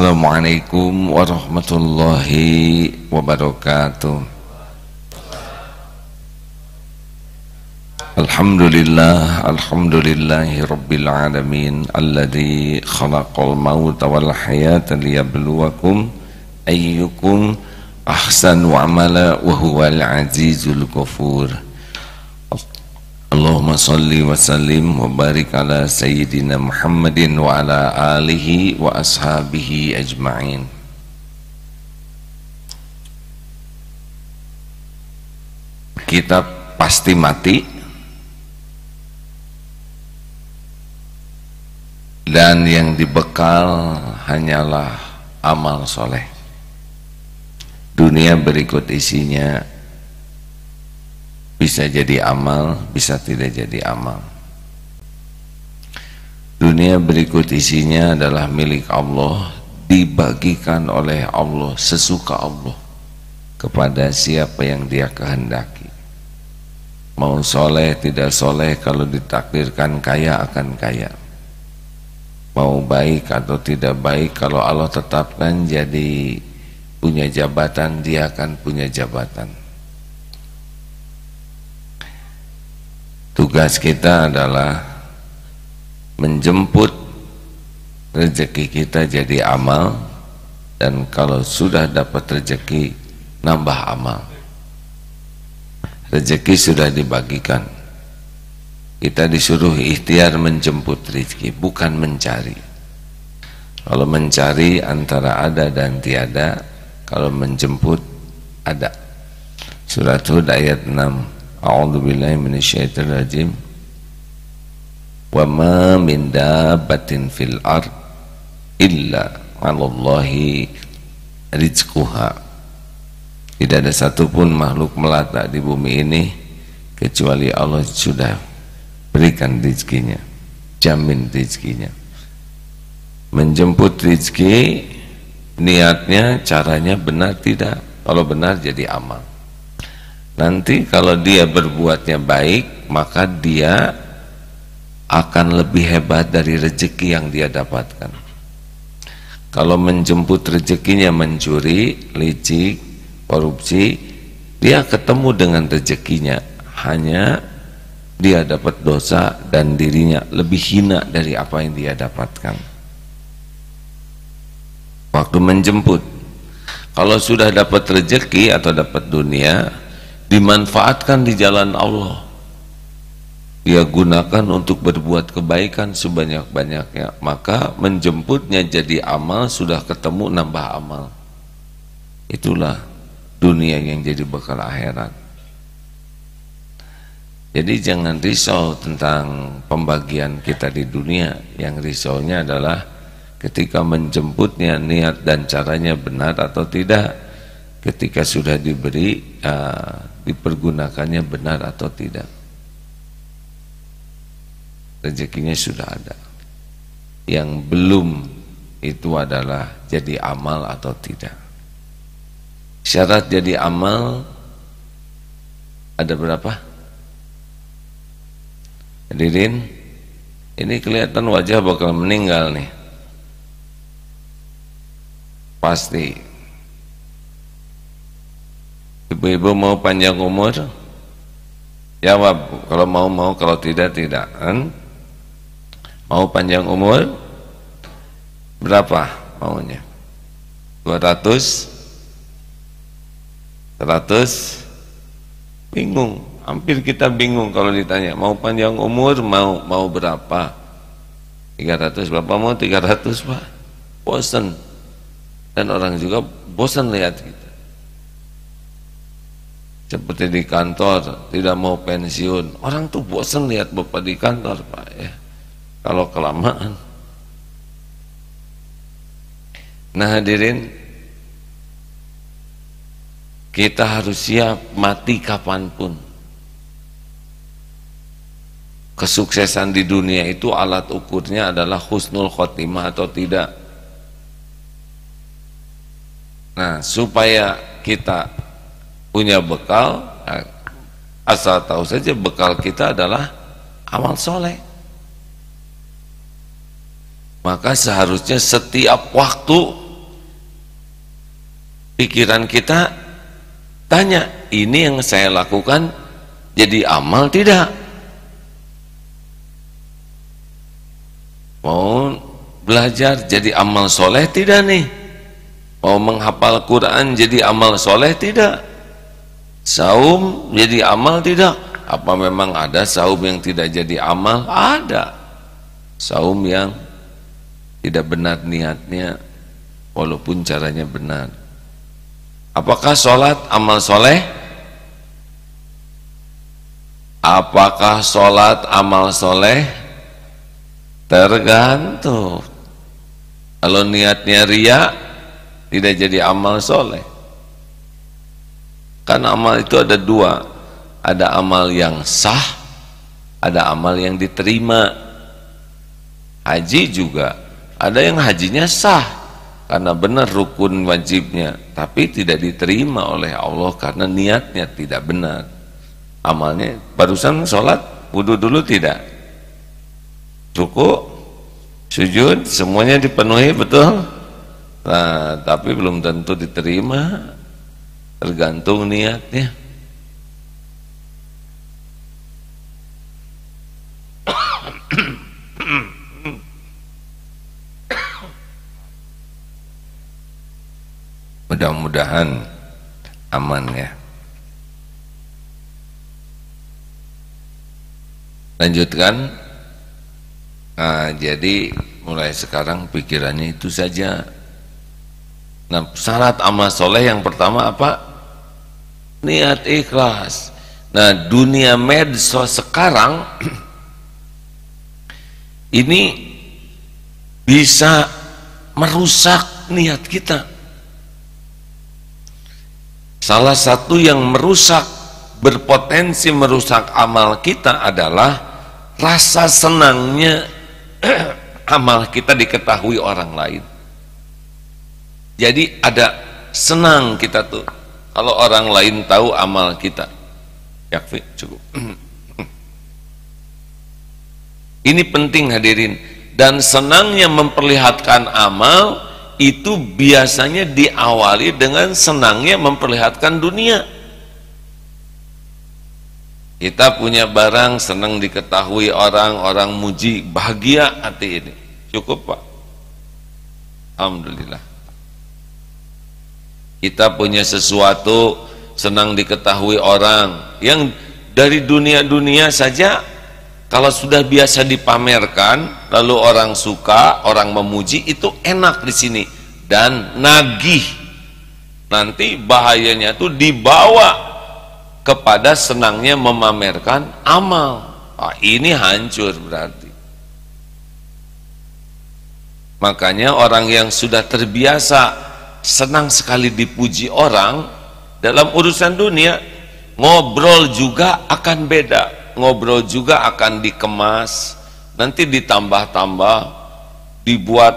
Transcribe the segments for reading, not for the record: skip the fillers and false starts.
Assalamualaikum warahmatullahi wabarakatuh. Alhamdulillahi rabbil alamin alladzi khalaqal mauta wal hayata liyabluwakum ayyukum ahsanu amala wa huwal azizul ghafur. Allahumma salli wa sallim wa barik ala sayyidina Muhammadin wa ala alihi wa ashabihi ajma'in. Kita pasti mati dan yang dibekal hanyalah amal soleh. Dunia berikut isinya bisa jadi amal, bisa tidak jadi amal. Dunia berikut isinya adalah milik Allah, dibagikan oleh Allah sesuka Allah kepada siapa yang Dia kehendaki. Mau soleh tidak soleh, kalau ditakdirkan kaya akan kaya. Mau baik atau tidak baik, kalau Allah tetapkan jadi punya jabatan, Dia akan punya jabatan. Tugas kita adalah menjemput rezeki kita jadi amal, dan kalau sudah dapat rezeki nambah amal. Rezeki sudah dibagikan, kita disuruh ikhtiar menjemput rezeki, bukan mencari. Kalau mencari antara ada dan tiada, kalau menjemput ada. Surat Hud ayat 6. A'udzubillahi minasyaitonir rajim. Wa ma min dabbatin fil ard illa 'alallahi rizquha. Tidak ada satupun makhluk melata di bumi ini kecuali Allah sudah berikan rezekinya, jamin rezekinya. Menjemput rezeki, niatnya, caranya benar tidak? Kalau benar jadi amal. Nanti kalau dia berbuatnya baik, maka dia akan lebih hebat dari rezeki yang dia dapatkan. Kalau menjemput rezekinya mencuri, licik, korupsi, dia ketemu dengan rezekinya, hanya dia dapat dosa dan dirinya lebih hina dari apa yang dia dapatkan. Waktu menjemput, kalau sudah dapat rezeki atau dapat dunia, dimanfaatkan di jalan Allah, dia gunakan untuk berbuat kebaikan sebanyak-banyaknya, maka menjemputnya jadi amal, sudah ketemu nambah amal. Itulah dunia yang jadi bekal akhirat. Jadi jangan risau tentang pembagian kita di dunia. Yang risaunya adalah ketika menjemputnya, niat dan caranya benar atau tidak. Ketika sudah diberi, dipergunakannya benar atau tidak. Rezekinya sudah ada. Yang belum itu adalah jadi amal atau tidak. Syarat jadi amal ada berapa? Hadirin, ini kelihatan wajah bakal meninggal nih, pasti. Ibu-ibu mau panjang umur? Jawab, kalau mau, kalau tidak, tidak. Mau panjang umur? Berapa maunya? 200? 100? Bingung, hampir kita bingung kalau ditanya, mau panjang umur, mau berapa? 300, Bapak mau 300 Pak? Bosan. Dan orang juga bosan lihat kita. Seperti di kantor, tidak mau pensiun. Orang tuh bosan lihat Bapak di kantor Pak ya, kalau kelamaan. Nah hadirin, kita harus siap mati kapanpun. Kesuksesan di dunia itu alat ukurnya adalah husnul khotimah atau tidak. Nah supaya kita punya bekal, asal tahu saja bekal kita adalah amal soleh. Maka seharusnya setiap waktu pikiran kita tanya, ini yang saya lakukan jadi amal tidak? Mau belajar jadi amal soleh tidak nih? Mau menghafal Quran jadi amal soleh tidak? Saum jadi amal tidak? Apa memang ada saum yang tidak jadi amal? Ada saum yang tidak benar niatnya walaupun caranya benar. Apakah sholat amal soleh? Apakah sholat amal soleh? Tergantung. Kalau niatnya riya, tidak jadi amal soleh. Karena amal itu ada dua, ada amal yang sah, ada amal yang diterima. Haji juga ada yang hajinya sah karena benar rukun wajibnya, tapi tidak diterima oleh Allah karena niatnya tidak benar. Amalnya barusan sholat, wudu dulu tidak, ruku, sujud, semuanya dipenuhi, betul? Nah, tapi belum tentu diterima, tergantung niatnya. Mudah-mudahan aman ya. Lanjutkan. Nah, jadi mulai sekarang pikirannya itu saja. Nah, syarat amal soleh yang pertama apa? Niat ikhlas. Nah, dunia medsos sekarang ini bisa merusak niat kita. Salah satu yang merusak, berpotensi merusak amal kita adalah rasa senangnya amal kita diketahui orang lain. Jadi ada senang kita tuh kalau orang lain tahu amal kita. Yakfi, cukup. Ini penting hadirin. Dan senangnya memperlihatkan amal itu biasanya diawali dengan senangnya memperlihatkan dunia. Kita punya barang, senang diketahui orang, orang muji, bahagia hati ini. Cukup Pak? Alhamdulillah. Kita punya sesuatu, senang diketahui orang. Yang dari dunia-dunia saja, kalau sudah biasa dipamerkan, lalu orang suka, orang memuji, itu enak di sini. Dan nagih. Nanti bahayanya tuh dibawa kepada senangnya memamerkan amal. Ini hancur berarti. Makanya orang yang sudah terbiasa senang sekali dipuji orang dalam urusan dunia, ngobrol juga akan beda, ngobrol juga akan dikemas, nanti ditambah-tambah, dibuat,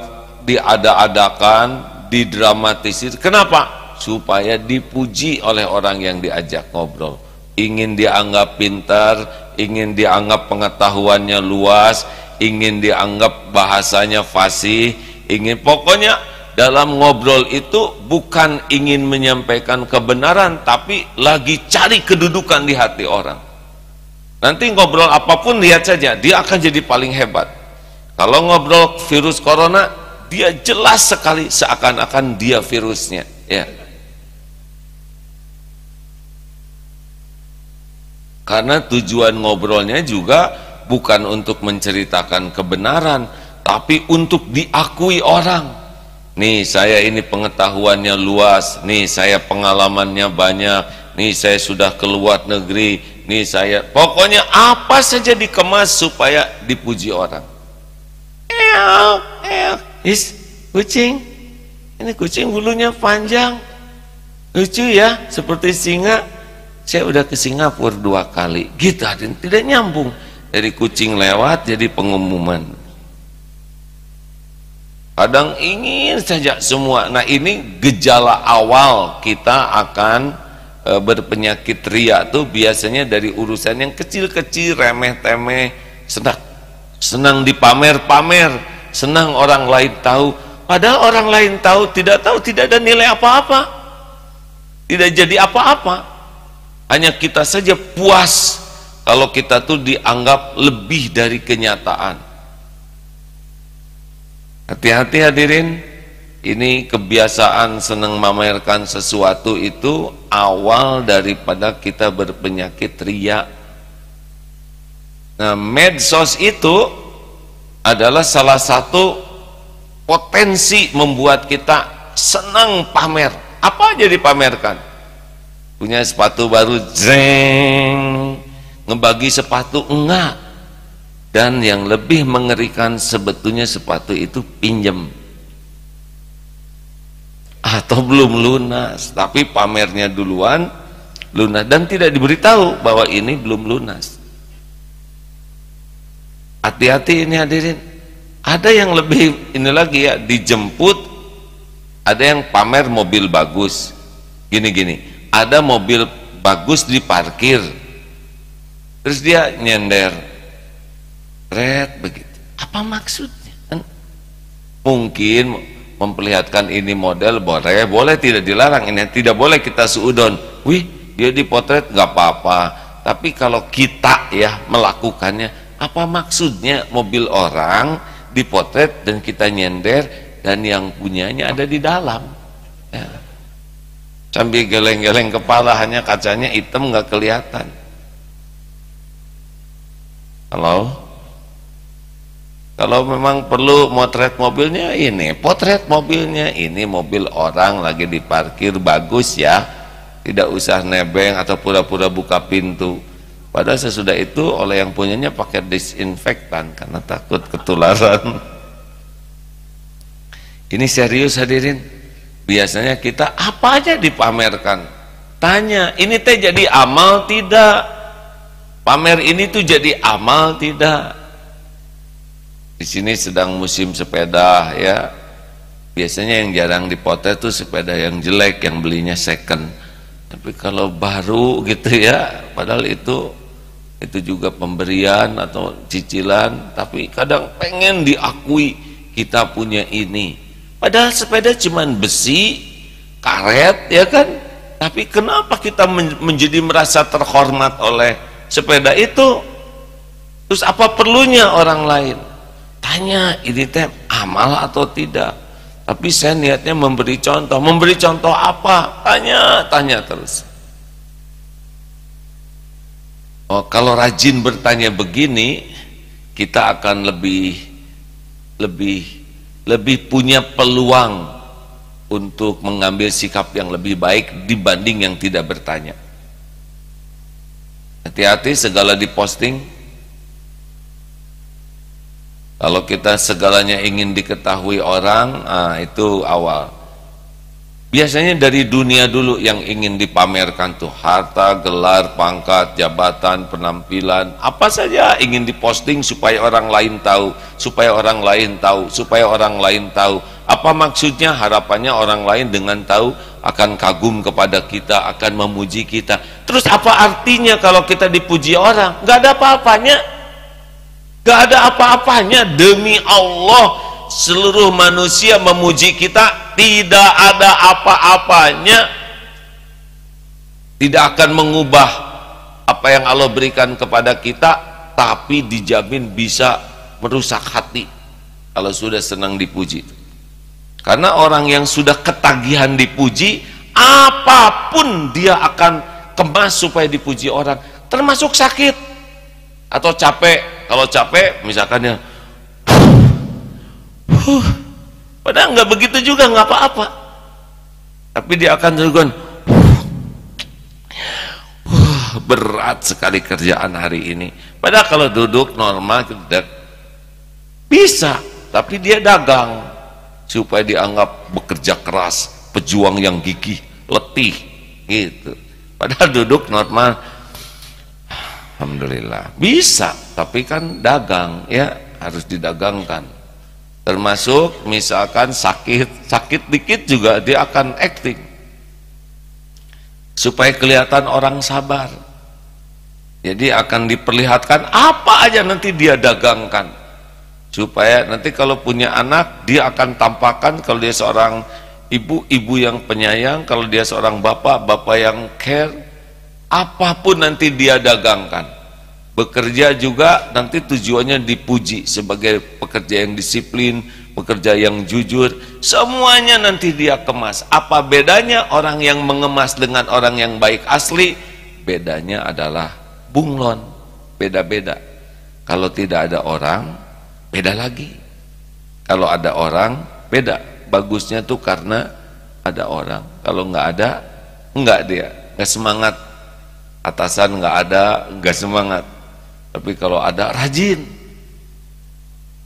diada-adakan, didramatisir. Kenapa? Supaya dipuji oleh orang yang diajak ngobrol. Ingin dianggap pintar, ingin dianggap pengetahuannya luas, ingin dianggap bahasanya fasih, ingin, pokoknya dalam ngobrol itu bukan ingin menyampaikan kebenaran, tapi lagi cari kedudukan di hati orang. Nanti ngobrol apapun, lihat saja, dia akan jadi paling hebat. Kalau ngobrol virus corona, dia jelas sekali seakan-akan dia virusnya, ya. Karena tujuan ngobrolnya juga bukan untuk menceritakan kebenaran, tapi untuk diakui orang. Nih saya ini pengetahuannya luas, nih saya pengalamannya banyak, nih saya sudah ke luar negeri, nih saya, pokoknya apa saja dikemas supaya dipuji orang. Is kucing, ini kucing bulunya panjang, lucu ya, seperti singa. Saya udah ke Singapura 2 kali, gitu, tidak nyambung. Dari kucing lewat jadi pengumuman. Kadang ingin saja semua. Nah, ini gejala awal kita akan berpenyakit ria tuh biasanya dari urusan yang kecil-kecil, remeh-temeh, senang dipamer-pamer, senang orang lain tahu. Padahal orang lain tahu, tidak ada nilai apa-apa. tidak jadi apa-apa. Hanya kita saja puas kalau kita tuh dianggap lebih dari kenyataan. Hati-hati hadirin, ini kebiasaan senang memamerkan sesuatu itu awal daripada kita berpenyakit riya. Nah, medsos itu adalah salah satu potensi membuat kita senang pamer. Apa aja dipamerkan? Punya sepatu baru, jeng, ngebagi sepatu, enggak. Dan yang lebih mengerikan sebetulnya sepatu itu pinjem atau belum lunas, tapi pamernya duluan lunas dan tidak diberitahu bahwa ini belum lunas. Hati-hati ini hadirin. Ada yang lebih ini lagi ya, dijemput, ada yang pamer mobil bagus gini-gini, ada mobil bagus diparkir terus dia nyender red begitu. Apa maksudnya? Kan mungkin memperlihatkan ini model boleh tidak dilarang, ini tidak boleh kita suudon, wih dia dipotret nggak apa-apa. Tapi kalau kita ya melakukannya, apa maksudnya mobil orang dipotret dan kita nyender dan yang punyanya ada di dalam ya. Sambil geleng-geleng kepala, hanya kacanya hitam nggak kelihatan. Kalau memang perlu motret mobilnya, ini potret mobilnya, ini mobil orang lagi diparkir bagus ya, tidak usah nebeng atau pura-pura buka pintu. Padahal sesudah itu oleh yang punyanya pakai disinfektan karena takut ketularan. Ini serius hadirin. Biasanya kita apa aja dipamerkan. Tanya, ini teh jadi amal tidak? Pamer ini tuh jadi amal tidak? Di sini sedang musim sepeda ya. Biasanya yang jarang dipotret tuh sepeda yang jelek, yang belinya second. Tapi kalau baru gitu ya, padahal itu juga pemberian atau cicilan, tapi kadang pengen diakui kita punya ini. Padahal sepeda cuman besi, karet ya kan. Tapi kenapa kita menjadi merasa terhormat oleh sepeda itu? Terus apa perlunya orang lain? Tanya, ini teh amal atau tidak? Tapi saya niatnya memberi contoh. Memberi contoh apa? Tanya terus. Oh, kalau rajin bertanya begini, kita akan lebih punya peluang untuk mengambil sikap yang lebih baik dibanding yang tidak bertanya. Hati-hati segala diposting. Kalau kita segalanya ingin diketahui orang, itu awal. Biasanya dari dunia dulu yang ingin dipamerkan tuh, harta, gelar, pangkat, jabatan, penampilan, apa saja ingin diposting supaya orang lain tahu, supaya orang lain tahu, supaya orang lain tahu. Apa maksudnya? Harapannya orang lain dengan tahu akan kagum kepada kita, akan memuji kita. Terus apa artinya kalau kita dipuji orang? Gak ada apa-apanya. Gak ada apa-apanya. Demi Allah, seluruh manusia memuji kita, tidak ada apa-apanya. Tidak akan mengubah apa yang Allah berikan kepada kita, tapi dijamin bisa merusak hati kalau sudah senang dipuji. Karena orang yang sudah ketagihan dipuji, apapun dia akan kemas supaya dipuji orang, termasuk sakit atau capek. Kalau capek misalkan ya, padahal nggak begitu juga, nggak apa-apa, tapi dia akan terus berat sekali kerjaan hari ini. Padahal kalau duduk normal bisa, tapi dia dagang supaya dianggap bekerja keras, pejuang yang gigih, letih gitu. Padahal duduk normal, alhamdulillah bisa, tapi kan dagang ya, harus didagangkan. Termasuk misalkan sakit dikit juga dia akan acting supaya kelihatan orang sabar. Jadi akan diperlihatkan apa aja nanti dia dagangkan, supaya nanti kalau punya anak dia akan tampakkan kalau dia seorang ibu yang penyayang, kalau dia seorang bapak yang care, apapun nanti dia dagangkan. Bekerja juga nanti tujuannya dipuji sebagai pekerja yang disiplin, pekerja yang jujur, semuanya nanti dia kemas. Apa bedanya orang yang mengemas dengan orang yang baik asli? Bedanya adalah bunglon, beda-beda. Kalau tidak ada orang, beda lagi. Kalau ada orang, beda. Bagusnya tuh karena ada orang. Kalau nggak ada, nggak dia, nggak semangat. Atasan nggak ada, nggak semangat. Tapi kalau ada, rajin.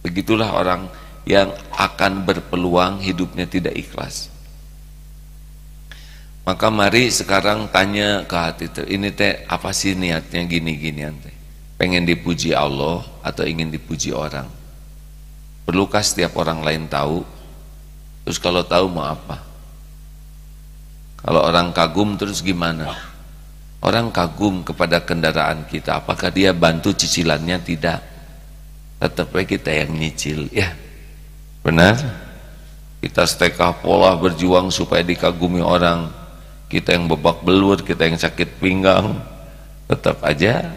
Begitulah orang yang akan berpeluang hidupnya tidak ikhlas. Maka mari sekarang tanya ke hati, ini teh apa sih niatnya gini-ginian teh? Pengen dipuji Allah atau ingin dipuji orang? Perlukah setiap orang lain tahu? Terus kalau tahu mau apa? Kalau orang kagum terus gimana? Orang kagum kepada kendaraan kita, apakah dia bantu cicilannya? Tidak. Tetap kita yang nyicil, ya. Benar? Kita setekah pola berjuang supaya dikagumi orang. Kita yang babak belur, kita yang sakit pinggang, tetap aja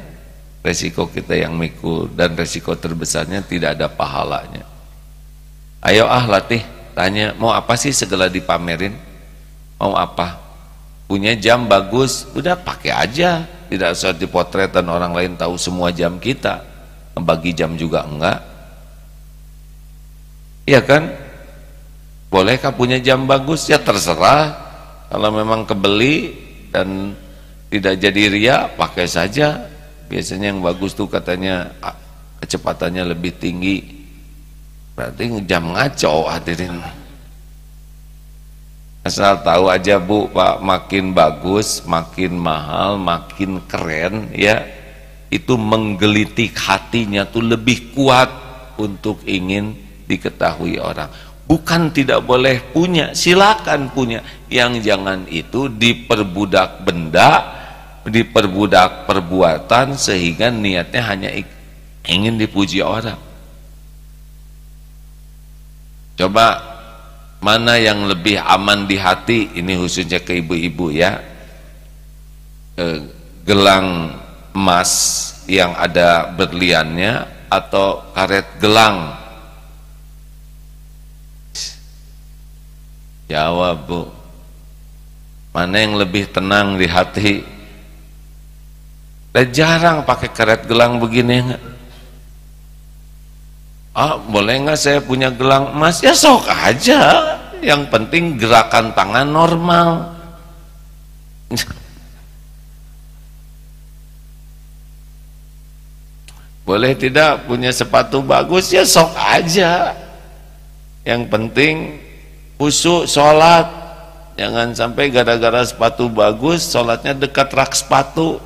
resiko kita yang mikul, dan resiko terbesarnya tidak ada pahalanya. Ayo latih, tanya, mau apa sih segala dipamerin? Mau apa? Punya jam bagus, udah pakai aja, tidak usah dipotret dan orang lain tahu semua jam kita. Bagi jam juga enggak, iya kan? Bolehkah punya jam bagus? Ya terserah. Kalau memang kebeli dan tidak jadi ria, pakai saja. Biasanya yang bagus tuh katanya kecepatannya lebih tinggi, berarti jam ngaco, hadirin. Asal tahu aja Bu, Pak, makin bagus, makin mahal, makin keren, ya, itu menggelitik hatinya tuh lebih kuat untuk ingin diketahui orang. Bukan tidak boleh punya, silakan punya. Yang jangan itu diperbudak benda, diperbudak perbuatan, sehingga niatnya hanya ingin dipuji orang. Coba mana yang lebih aman di hati? Ini khususnya ke ibu-ibu ya. Gelang emas yang ada berliannya atau karet gelang? Jawab Bu. Mana yang lebih tenang di hati? Dan jarang pakai karet gelang begini. Boleh nggak saya punya gelang emas? Ya sok aja. Yang penting gerakan tangan normal. Boleh tidak punya sepatu bagus? Ya sok aja. Yang penting khusyuk sholat. Jangan sampai gara-gara sepatu bagus sholatnya dekat rak sepatu.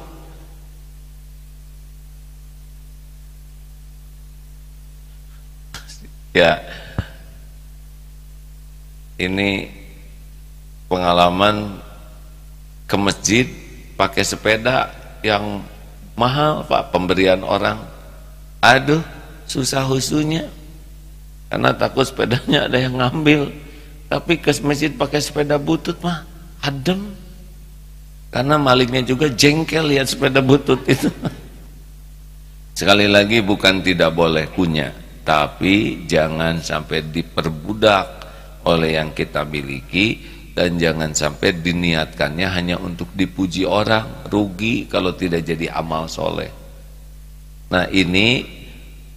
Ya, ini pengalaman ke masjid pakai sepeda yang mahal Pak, pemberian orang. Aduh, susah husunya karena takut sepedanya ada yang ngambil. Tapi ke masjid pakai sepeda butut mah adem, karena malingnya juga jengkel lihat sepeda butut itu. Sekali lagi, bukan tidak boleh punya, tapi jangan sampai diperbudak oleh yang kita miliki, dan jangan sampai diniatkannya hanya untuk dipuji orang. Rugi kalau tidak jadi amal soleh. Nah, ini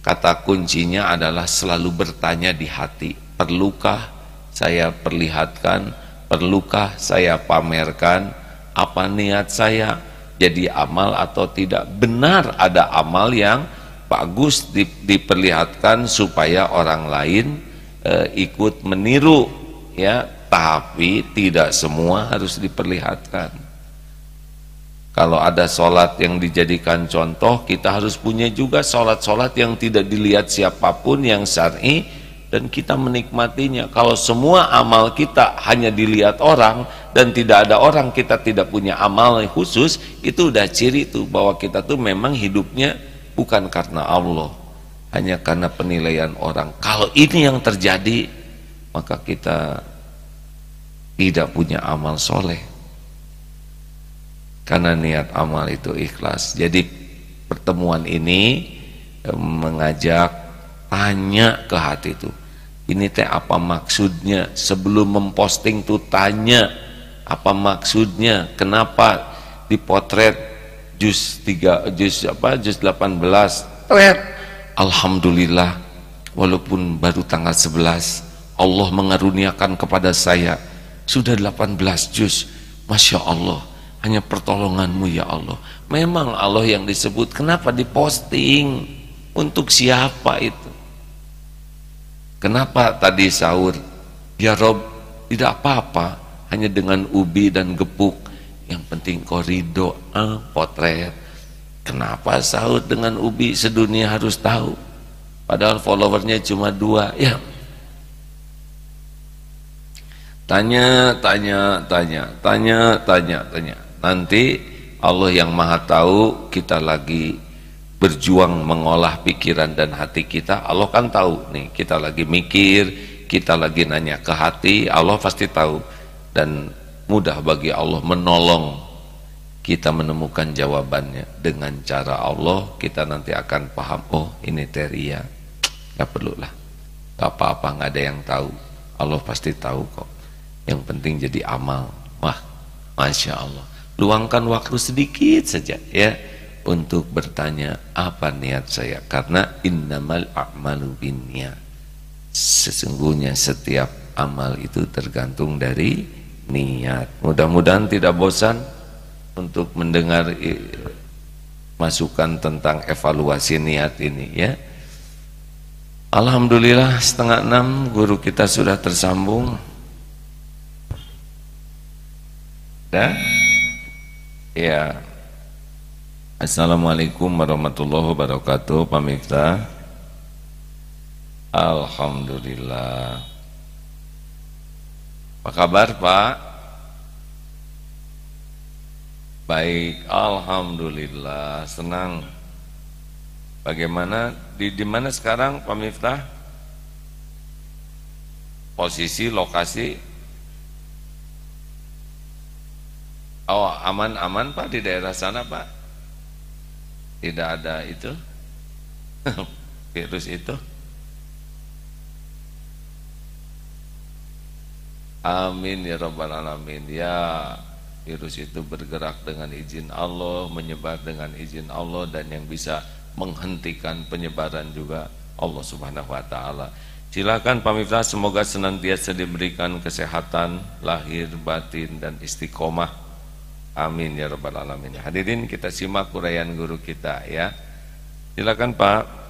kata kuncinya adalah selalu bertanya di hati, perlukah saya perlihatkan, perlukah saya pamerkan, apa niat saya, jadi amal atau tidak? Benar ada amal yang bagus diperlihatkan supaya orang lain ikut meniru, ya, tapi tidak semua harus diperlihatkan. Kalau ada sholat yang dijadikan contoh, kita harus punya juga sholat-sholat yang tidak dilihat siapapun, yang syar'i, dan kita menikmatinya. Kalau semua amal kita hanya dilihat orang dan tidak ada orang, kita tidak punya amal khusus, itu udah ciri tuh bahwa kita tuh memang hidupnya bukan karena Allah, hanya karena penilaian orang. Kalau ini yang terjadi, maka kita tidak punya amal soleh, karena niat amal itu ikhlas. Jadi pertemuan ini mengajak tanya ke hati itu, ini teh apa maksudnya? Sebelum memposting tuh tanya apa maksudnya, kenapa dipotret juz 18 tret. Alhamdulillah, walaupun baru tanggal 11 Allah mengaruniakan kepada saya sudah 18 juz. Masya Allah, hanya pertolonganmu ya Allah. Memang Allah yang disebut, kenapa diposting? Untuk siapa itu? Kenapa tadi sahur, ya Rob, tidak apa-apa, hanya dengan ubi dan gepuk, yang penting kau ridho. Potret. Kenapa sahur dengan ubi sedunia harus tahu, padahal followernya cuma 2 ya. Tanya. Nanti Allah yang maha tahu, kita lagi berjuang mengolah pikiran dan hati kita, Allah kan tahu nih, kita lagi mikir, kita lagi nanya ke hati, Allah pasti tahu. Dan mudah bagi Allah menolong kita menemukan jawabannya. Dengan cara Allah kita nanti akan paham, oh ini teria, gak perlulah, gak apa-apa, gak ada yang tahu, Allah pasti tahu kok. Yang penting jadi amal. Wah, Masya Allah, luangkan waktu sedikit saja ya untuk bertanya apa niat saya, karena innamal a'malu binniyat, sesungguhnya setiap amal itu tergantung dari niat. Mudah-mudahan tidak bosan untuk mendengar masukan tentang evaluasi niat ini ya. Alhamdulillah 5:30 guru kita sudah tersambung. Ya. Assalamualaikum warahmatullahi wabarakatuh, Pak Miftah. Alhamdulillah. Apa kabar, Pak? Baik, alhamdulillah, senang. Bagaimana di mana sekarang, Pak Miftah? Posisi, lokasi? Oh, aman-aman Pak di daerah sana, Pak? Tidak ada itu virus itu? Amin ya rabbal alamin. Ya, virus itu bergerak dengan izin Allah, menyebar dengan izin Allah, dan yang bisa menghentikan penyebaran juga Allah subhanahu wa ta'ala. Silakan Pak Miftah, semoga senantiasa diberikan kesehatan lahir, batin, dan istiqomah. Amin ya rabbal alamin. Hadirin, kita simak uraian guru kita ya. Silakan Pak.